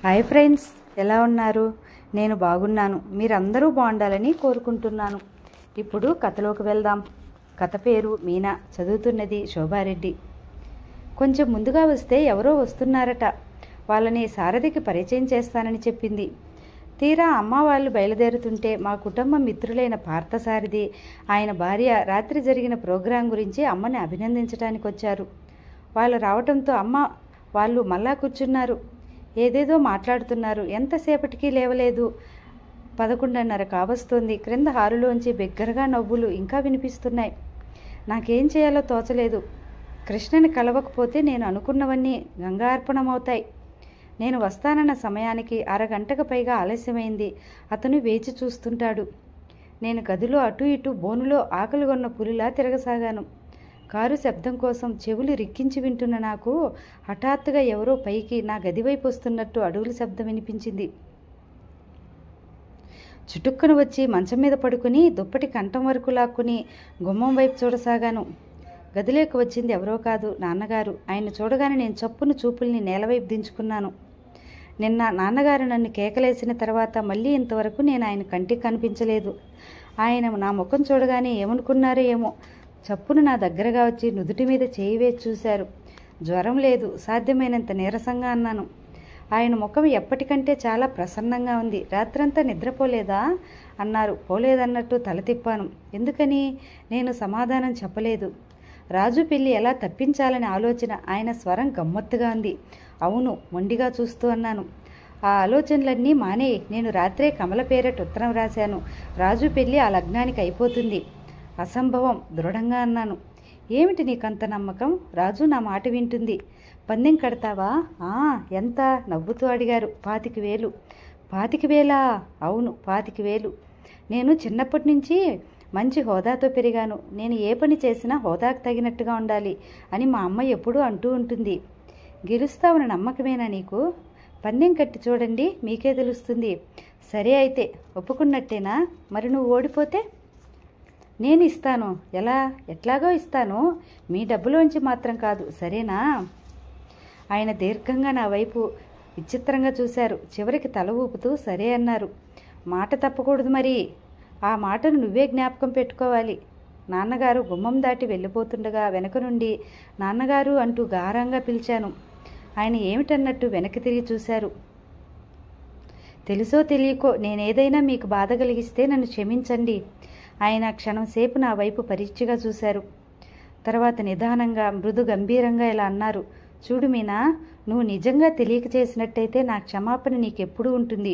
Hi friends, ఎలా ఉన్నారు? నేను బాగున్నాను. మీరందరూ బాగుండాలని కోరుకుంటున్నాను. ఇప్పుడు కథలోకి వెళ్దాం. కథ పేరు మీనా, చదువుతున్నది శోభారెడ్డి. కొంచెం ముందుగా వస్తే ఎవరో వస్తున్నారట. వాళ్ళని సారథికి పరిచయం చేస్తానని చెప్పింది. తీరా అమ్మ వాళ్ళు బయలుదేరుతుంటే మా కుటుంబ మిత్రులైన పార్థసారథి, ఆయన భార్య రాత్రి జరిగిన ప్రోగ్రాం గురించి అమ్మని అభినందించడానికి వచ్చారు. వాళ్ళు రావటంతో వాళ్ళు మళ్ళా కూర్చున్నారు. ఏదేదో మాట్లాడుతున్నారు. ఎంతసేపటికి లేవలేదు. 11:30 కావస్తోంది. క్రింద హాలులోంచి బిగ్గరగా నవ్వులు ఇంకా వినిపిస్తున్నాయి. నాకేం చేయాలో తోచలేదు. కృష్ణని కలవకపోతే నేను అనుకున్నవన్నీ గంగార్పణమవుతాయి. నేను వస్తానన్న సమయానికి అరగంటకు పైగా ఆలస్యమైంది. అతను వేచి చూస్తుంటాడు. నేను గదిలో అటు ఇటు బోనులో ఆకలిగొన్న పులిలా తిరగసాగాను. కారు శబ్దం కోసం చెవులు రిక్కించి వింటున్న నాకు హఠాత్తుగా ఎవరో పైకి నా గది వైపు వస్తున్నట్టు అడుగుల శబ్దం వినిపించింది. చుటుక్కున వచ్చి మంచం మీద పడుకుని దుప్పటి కంఠం వరకు లాక్కుని గుమ్మం వైపు చూడసాగాను. గదిలోకి వచ్చింది ఎవరో కాదు, నాన్నగారు. ఆయన చూడగానే నేను చప్పున చూపుల్ని నేలవైపు దించుకున్నాను. నిన్న నాన్నగారు నన్ను కేకలేసిన తర్వాత మళ్ళీ ఇంతవరకు నేను ఆయన కంటికి కనిపించలేదు. ఆయన నా ముఖం చూడగానే ఏమనుకున్నారో ఏమో, చప్పున నా దగ్గరగా వచ్చి నుదుటి మీద చేయి వేసి చూశారు. జ్వరం లేదు, సాధ్యమైనంత నీరసంగా అన్నాను. ఆయన ముఖం ఎప్పటికంటే చాలా ప్రసన్నంగా ఉంది. రాత్రంతా నిద్రపోలేదా అన్నారు. పోలేదన్నట్టు తల తిప్పాను. ఎందుకని? నేను సమాధానం చెప్పలేదు. రాజు పెళ్లి ఎలా తప్పించాలని ఆలోచన. ఆయన స్వరం గమ్మత్తుగా ఉంది. అవును, మొండిగా చూస్తూ అన్నాను. ఆ ఆలోచనలన్నీ మానే. నేను రాత్రే కమల పేరట ఉత్తరం రాశాను. రాజు పెళ్లి ఆ లగ్నానికి అయిపోతుంది. అసంభవం, దృఢంగా అన్నాను. ఏమిటి నీకంత నమ్మకం? రాజు నా మాట వింటుంది. పందెం కడతావా? ఎంత? నవ్వుతూ అడిగారు. 25,000. 25,000? అవును, 25,000. నేను చిన్నప్పటి నుంచి మంచి హోదాతో పెరిగాను. నేను ఏ పని చేసినా హోదాకు తగినట్టుగా ఉండాలి అని మా అమ్మ ఎప్పుడూ అంటూ ఉంటుంది. గెలుస్తావన్న నమ్మకమేనా నీకు? పందెం కట్టి చూడండి, మీకే తెలుస్తుంది. సరే అయితే ఒప్పుకున్నట్టేనా? మరి నువ్వు ఓడిపోతే? నేను ఇస్తాను. ఎట్లాగో ఇస్తాను. మీ డబ్బులోంచి మాత్రం కాదు, సరేనా? ఆయన దీర్ఘంగా నా వైపు విచిత్రంగా చూశారు. చివరికి తల ఊపుతూ సరే అన్నారు. మాట తప్పకూడదు మరి. ఆ మాటను నువ్వే జ్ఞాపకం పెట్టుకోవాలి. నాన్నగారు గుమ్మం దాటి వెళ్ళిపోతుండగా వెనక నుండి నాన్నగారు అంటూ గారంగా పిలిచాను. ఆయన ఏమిటన్నట్టు వెనక్కి తిరిగి చూశారు. తెలుసో తెలియకో నేనేదైనా మీకు బాధ కలిగిస్తే నన్ను క్షమించండి. ఆయన క్షణం సేపు నా వైపు పరీక్షగా చూశారు. తర్వాత నిదానంగా మృదు గంభీరంగా ఇలా అన్నారు. చూడు మీనా, నువ్వు నిజంగా తెలియక చేసినట్టయితే నా క్షమాపణ నీకెప్పుడూ ఉంటుంది.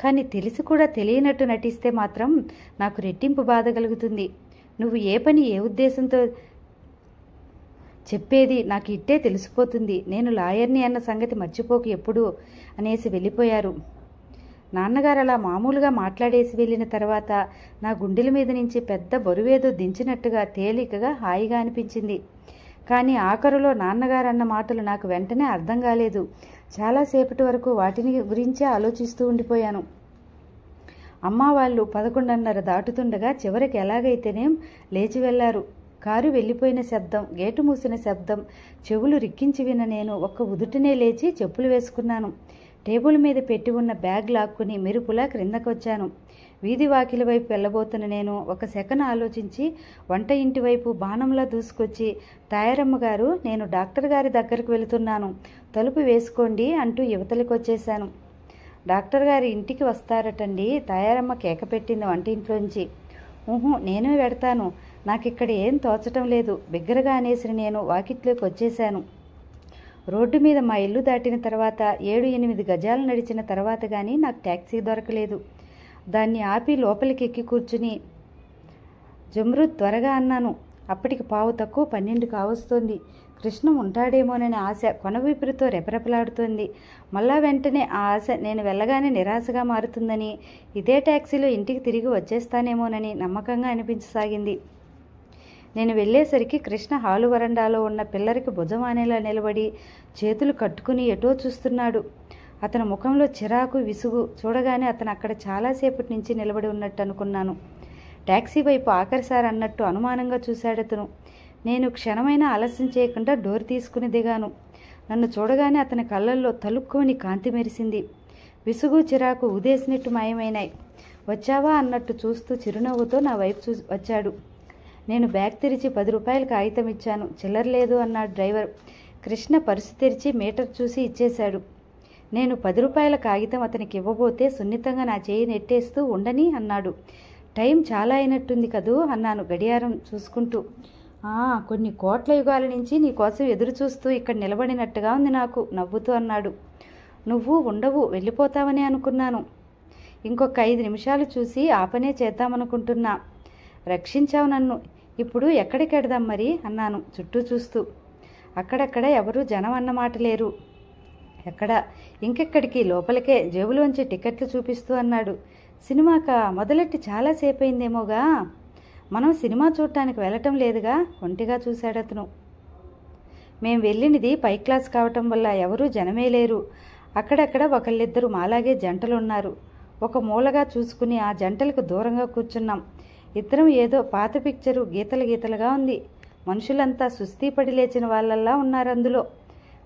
కానీ తెలిసి కూడా తెలియనట్టు నటిస్తే మాత్రం నాకు రెట్టింపు బాధ కలుగుతుంది. నువ్వు ఏ పని ఏ ఉద్దేశంతో చెప్పేది నాకు ఇట్టే తెలిసిపోతుంది. నేను లాయర్ని అన్న సంగతి మర్చిపోకు ఎప్పుడు అనేసి వెళ్ళిపోయారు. నాన్నగారు అలా మామూలుగా మాట్లాడేసి వెళ్ళిన తర్వాత నా గుండెల మీద నుంచి పెద్ద బరువేదో దించినట్టుగా తేలికగా హాయిగా అనిపించింది. కానీ ఆఖరులో నాన్నగారు అన్న మాటలు నాకు వెంటనే అర్థం కాలేదు. చాలాసేపటి వరకు వాటిని గురించే ఆలోచిస్తూ ఉండిపోయాను. అమ్మ వాళ్ళు 11:30 దాటుతుండగా చివరికి ఎలాగైతేనేం లేచి వెళ్లారు. కారు వెళ్ళిపోయిన శబ్దం, గేటు మూసిన శబ్దం చెవులు రిక్కించి విన్న నేను ఒక్క ఉదుటనే లేచి చెప్పులు వేసుకున్నాను. టేబుల్ మీద పెట్టి ఉన్న బ్యాగ్ లాక్కుని మెరుపులా క్రిందకొచ్చాను. వీధి వాకిలి వైపు వెళ్ళబోతున్న నేను ఒక సెకను ఆలోచించి వంట ఇంటి వైపు బాణంలా దూసుకొచ్చి, తాయారమ్మ గారు, నేను డాక్టర్ గారి దగ్గరకు వెళుతున్నాను, తలుపు వేసుకోండి అంటూ యువతలకు వచ్చేశాను. డాక్టర్ గారి ఇంటికి వస్తారటండి, తాయారమ్మ కేక పెట్టింది వంటింట్లోంచి. నేనే వెడతాను, నాకిక్కడ ఏం తోచటం లేదు బిగ్గరగా అనేసిన నేను వాకిట్లోకి వచ్చేశాను. రోడ్డు మీద మా ఇల్లు దాటిన తర్వాత 7-8 గజాలు నడిచిన తర్వాత కానీ నాకు ట్యాక్సీ దొరకలేదు. దాన్ని ఆపి లోపలికి ఎక్కి కూర్చుని, జమ్రుద్ త్వరగా అన్నాను. అప్పటికి 12 కావస్తోంది. కృష్ణ ఉంటాడేమోనని ఆశ కొనవీపురితో రెపరెపలాడుతోంది. మళ్ళా వెంటనే ఆ ఆశ నేను వెళ్ళగానే నిరాశగా మారుతుందని, ఇదే ట్యాక్సీలో ఇంటికి తిరిగి వచ్చేస్తానేమోనని నమ్మకంగా అనిపించసాగింది. నేను వెళ్ళేసరికి కృష్ణ హాలు వరండాలో ఉన్న పిల్లరికి భుజమానేలా నిలబడి చేతులు కట్టుకుని ఎటో చూస్తున్నాడు. అతని ముఖంలో చిరాకు, విసుగు. చూడగానే అతను అక్కడ చాలాసేపటి నుంచి నిలబడి ఉన్నట్టు అనుకున్నాను. ట్యాక్సీ వైపు ఆఖరిసారి అన్నట్టు అనుమానంగా చూశాడతను. నేను క్షణమైనా ఆలస్యం చేయకుండా డోర్ తీసుకుని దిగాను. నన్ను చూడగానే అతని కళ్ళల్లో తలుక్కుమని కాంతి మెరిసింది. విసుగు చిరాకు ఊదేసినట్టు మాయమైనాయి. వచ్చావా అన్నట్టు చూస్తూ చిరునవ్వుతో నా వైపు వచ్చాడు. నేను బ్యాగ్ తెరిచి 10 రూపాయల కాగితం ఇచ్చాను. చిల్లర లేదు అన్నాడు డ్రైవర్. కృష్ణ పర్సు తెరిచి మీటర్ చూసి ఇచ్చేశాడు. నేను 10 రూపాయల కాగితం అతనికి ఇవ్వబోతే సున్నితంగా నా చేయి నెట్టేస్తూ ఉండని అన్నాడు. టైం చాలా అయినట్టుంది కదూ అన్నాను గడియారం చూసుకుంటూ. కొన్ని కోట్ల యుగాల నుంచి నీ కోసం ఎదురు చూస్తూ ఇక్కడ నిలబడినట్టుగా ఉంది నాకు నవ్వుతూ అన్నాడు. నువ్వు ఉండవు, వెళ్ళిపోతావని అనుకున్నాను. ఇంకొక 5 నిమిషాలు చూసి ఆ పనే చేద్దామనుకుంటున్నా. రక్షించావు నన్ను. ఇప్పుడు ఎక్కడికి వెడదాం మరి అన్నాను చుట్టూ చూస్తూ. అక్కడక్కడ ఎవరూ జనం అన్నమాట లేరు. ఎక్కడ? ఇంకెక్కడికి, లోపలికే జేబులోంచి టికెట్లు చూపిస్తూ అన్నాడు. సినిమాకా? మొదలెట్టి చాలాసేపు అయిందేమోగా. మనం సినిమా చూడటానికి వెళ్ళటం లేదుగా ఒంటిగా చూశాడతను. మేం వెళ్ళినది పై క్లాస్ కావటం వల్ల ఎవరూ జనమే లేరు. అక్కడక్కడ ఒకళ్ళిద్దరు మాలాగే జంటలున్నారు. ఒక మూలగా చూసుకుని ఆ జంటలకు దూరంగా కూర్చున్నాం. ఇద్దరం ఏదో పాత పిక్చరు గీతలుగా ఉంది. మనుషులంతా సుస్తీ పడి లేచిన వాళ్ళల్లా ఉన్నారు అందులో.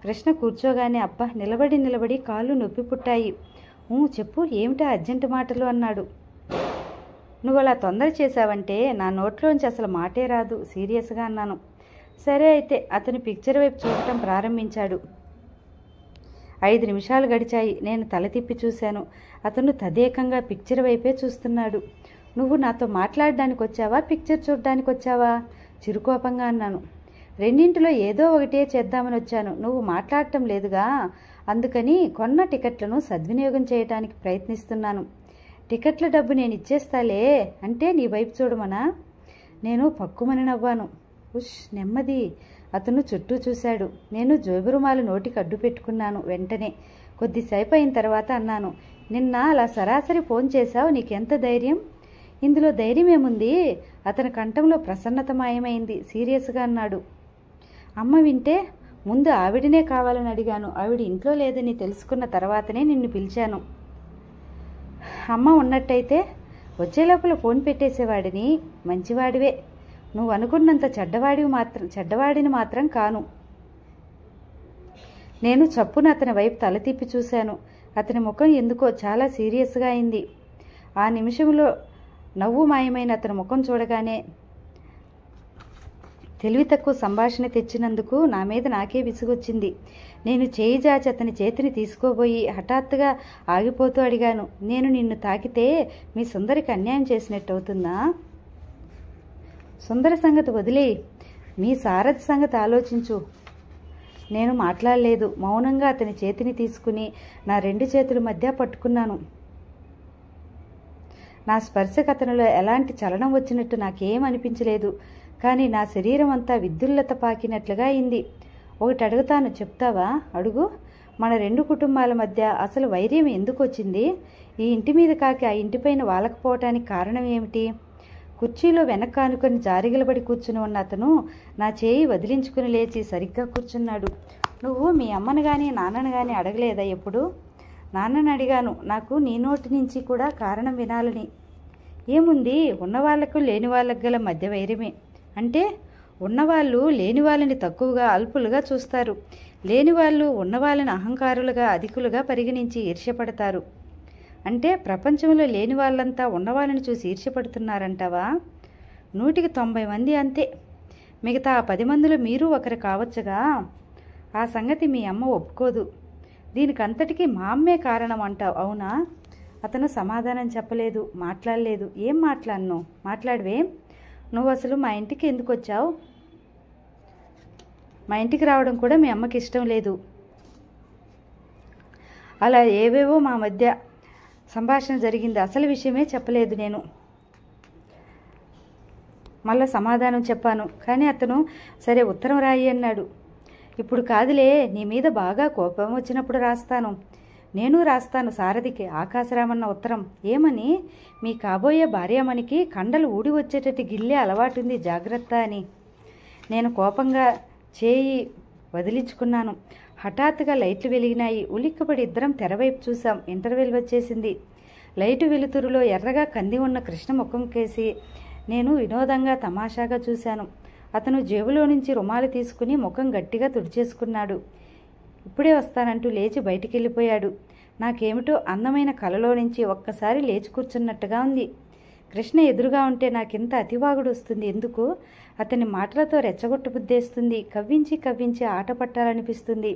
కృష్ణ కూర్చోగానే అబ్బా నిలబడి కాళ్ళు నొప్పి పుట్టాయి. చెప్పు, ఏమిటా అర్జెంటు మాటలు అన్నాడు. నువ్వు అలా తొందర చేశావంటే నా నోట్లోంచి అసలు మాటే రాదు సీరియస్గా అన్నాను. సరే అయితే. అతను పిక్చర్ వైపు చూడటం ప్రారంభించాడు. 5 నిమిషాలు గడిచాయి. నేను తల తిప్పి చూశాను. అతను తదేకంగా పిక్చర్ వైపే చూస్తున్నాడు. నువ్వు నాతో మాట్లాడడానికి వచ్చావా, పిక్చర్ చూడడానికి వచ్చావా? చిరుకోపంగా అన్నాను. రెండింటిలో ఏదో ఒకటే చేద్దామని వచ్చాను. నువ్వు మాట్లాడటం లేదుగా, అందుకని కొన్న టికెట్లను సద్వినియోగం చేయడానికి ప్రయత్నిస్తున్నాను. టికెట్ల డబ్బు నేను ఇచ్చేస్తాలే. అంటే నీ వైపు చూడమనా? నేను పక్కుమని నవ్వాను. నెమ్మది. అతను చుట్టూ చూశాడు. నేను జోబురుమాలు నోటికి అడ్డు పెట్టుకున్నాను. వెంటనే కొద్దిసేపు అయిన తర్వాత అన్నాను, నిన్న అలా సరాసరి ఫోన్ చేశావు, నీకెంత ధైర్యం? ఇందులో ధైర్యం ఏముంది? అతని కంఠంలో ప్రసన్నత మాయమైంది. సీరియస్గా అన్నాడు. అమ్మ వింటే? ముందు ఆవిడనే కావాలని అడిగాను. ఆవిడ ఇంట్లో లేదని తెలుసుకున్న తర్వాతనే నిన్ను పిలిచాను. అమ్మ ఉన్నట్టయితే వచ్చే లోపల ఫోన్ పెట్టేసేవాడిని. మంచివాడివే. నువ్వు అనుకున్నంత చెడ్డవాడిని మాత్రం కాను. నేను చప్పున అతని వైపు తల తిప్పి చూశాను. అతని ముఖం ఎందుకో చాలా సీరియస్గా అయింది. ఆ నిమిషంలో నవ్వు మాయమైన అతని ముఖం చూడగానే తెలివి తక్కువ సంభాషణ తెచ్చినందుకు నా మీద నాకే విసుగొచ్చింది. నేను చేయి జాచి అతని చేతిని తీసుకోబోయి హఠాత్తుగా ఆగిపోతూ అడిగాను, నేను నిన్ను తాకితే మీ సుందరికి అన్యాయం చేసినట్టు అవుతుందా? సుందర సంగతి వదిలే, మీ సారథి సంగతి ఆలోచించు. నేను మాట్లాడలేదు. మౌనంగా అతని చేతిని తీసుకుని నా 2 చేతుల మధ్య పట్టుకున్నాను. నా స్పర్శకు అతనిలో ఎలాంటి చలనం వచ్చినట్టు నాకేం అనిపించలేదు. కానీ నా శరీరం అంతా విద్యుల్లత పాకినట్లుగా అయింది. ఒకటి అడుగుతాను, చెప్తావా? అడుగు. మన 2 కుటుంబాల మధ్య అసలు వైర్యం ఎందుకు వచ్చింది? ఈ ఇంటి మీద కాకి ఆ ఇంటిపైన వాలకపోవటానికి కారణం ఏమిటి? కుర్చీలో వెనక్కి ఆనుకొని జారిగలబడి కూర్చుని ఉన్న అతను నా చేయి వదిలించుకుని లేచి సరిగ్గా కూర్చున్నాడు. నువ్వు మీ అమ్మను కానీ నాన్నను కానీ అడగలేదా ఎప్పుడు? నాన్నని అడిగాను. నాకు నీ నోటి నుంచి కూడా కారణం వినాలని. ఏముంది, ఉన్నవాళ్లకు లేని వాళ్ళకు గల మధ్య వైరమే. అంటే ఉన్నవాళ్ళు లేని వాళ్ళని తక్కువగా అల్పులుగా చూస్తారు. లేని వాళ్ళు ఉన్నవాళ్ళని అహంకారులుగా అధికులుగా పరిగణించి ఈర్ష్యపడతారు. అంటే ప్రపంచంలో లేని వాళ్ళంతా ఉన్నవాళ్ళని చూసి ఈర్ష్యపడుతున్నారంటావా? 100కి 90 మంది అంతే. మిగతా 10 మందిలో మీరు ఒకరు కావచ్చుగా. ఆ సంగతి మీ అమ్మ ఒప్పుకోదు. దీనికంతటికీ మా అమ్మే కారణం అంటావు, అవునా? అతను సమాధానం చెప్పలేదు, మాట్లాడలేదు. ఏం మాట్లాడను? మాట్లాడవే. నువ్వు అసలు మా ఇంటికి ఎందుకు వచ్చావు? మా ఇంటికి రావడం కూడా మీ అమ్మకి ఇష్టం లేదు. అలా ఏవేవో మా మధ్య సంభాషణ జరిగింది. అసలు విషయమే చెప్పలేదు నేను. మళ్ళా సమాధానం చెప్పాను. కానీ అతను సరే ఉత్తరం రాయి అన్నాడు. ఇప్పుడు కాదులే, నీ మీద బాగా కోపం వచ్చినప్పుడు రాస్తాను. నేను రాస్తాను సారథికి ఆకాశరామన్న ఉత్తరం. ఏమని? మీ కాబోయే భార్యామణికి కండలు ఊడి వచ్చేటట్టు గిల్లే అలవాటుంది, జాగ్రత్త అని. నేను కోపంగా చేయి వదిలించుకున్నాను. హఠాత్తుగా లైట్లు వెలిగినాయి. ఉలిక్కపడి ఇద్దరం తెరవైపు చూసాం. ఇంటర్వెల్ వచ్చేసింది. లైటు వెలుతురులో ఎర్రగా కంది ఉన్న కృష్ణ ముఖం కేసి నేను వినోదంగా తమాషాగా చూశాను. అతను జేబులో నుంచి రుమాలు తీసుకుని ముఖం గట్టిగా తుడిచేసుకున్నాడు. ఇప్పుడే వస్తానంటూ లేచి బయటికి వెళ్ళిపోయాడు. నాకేమిటో అందమైన కలలో నుంచి ఒక్కసారి లేచి కూర్చున్నట్టుగా ఉంది. కృష్ణ ఎదురుగా ఉంటే నాకింత అతివాగుడు వస్తుంది ఎందుకు? అతని మాటలతో రెచ్చగొట్టు బుద్ధేస్తుంది. కవ్వించి కవ్వించి ఆట పట్టాలనిపిస్తుంది.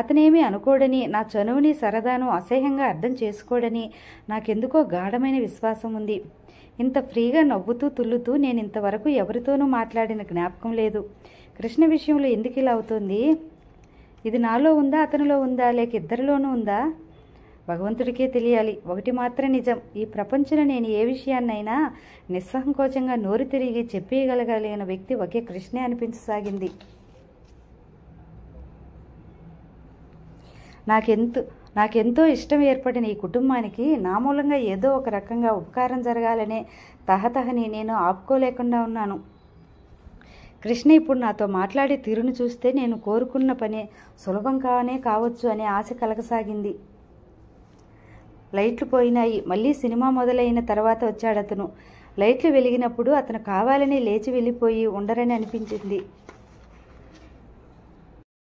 అతనేమీ అనుకోడని, నా చనువుని సరదాను అసహ్యంగా అర్థం చేసుకోడని నాకెందుకో గాఢమైన విశ్వాసం ఉంది. ఇంత ఫ్రీగా నవ్వుతూ తుల్లుతూ నేను ఇంతవరకు ఎవరితోనూ మాట్లాడిన జ్ఞాపకం లేదు. కృష్ణ విషయంలో ఎందుకు ఇలా అవుతుంది? ఇది నాలో ఉందా, అతనిలో ఉందా, లేక ఇద్దరిలోనూ ఉందా? భగవంతుడికే తెలియాలి. ఒకటి మాత్రం నిజం, ఈ ప్రపంచంలో నేను ఏ విషయాన్నైనా నిస్సంకోచంగా నోరు తిరిగి చెప్పేయగలగలిగిన వ్యక్తి ఒకే కృష్ణే అనిపించసాగింది. నాకెంతో ఇష్టం ఏర్పడిన ఈ కుటుంబానికి నా మూలంగా ఏదో ఒక రకంగా ఉపకారం జరగాలనే తహతహని నేను ఆపుకోలేకుండా ఉన్నాను. కృష్ణ ఇప్పుడు నాతో మాట్లాడే తీరును చూస్తే నేను కోరుకున్న పని సులభం కావచ్చు అనే ఆశ కలగసాగింది. లైట్లు పోయినాయి. మళ్ళీ సినిమా మొదలైన తర్వాత వచ్చాడతను. లైట్లు వెలిగినప్పుడు అతను కావాలని లేచి వెళ్ళిపోయి ఉండరని అనిపించింది.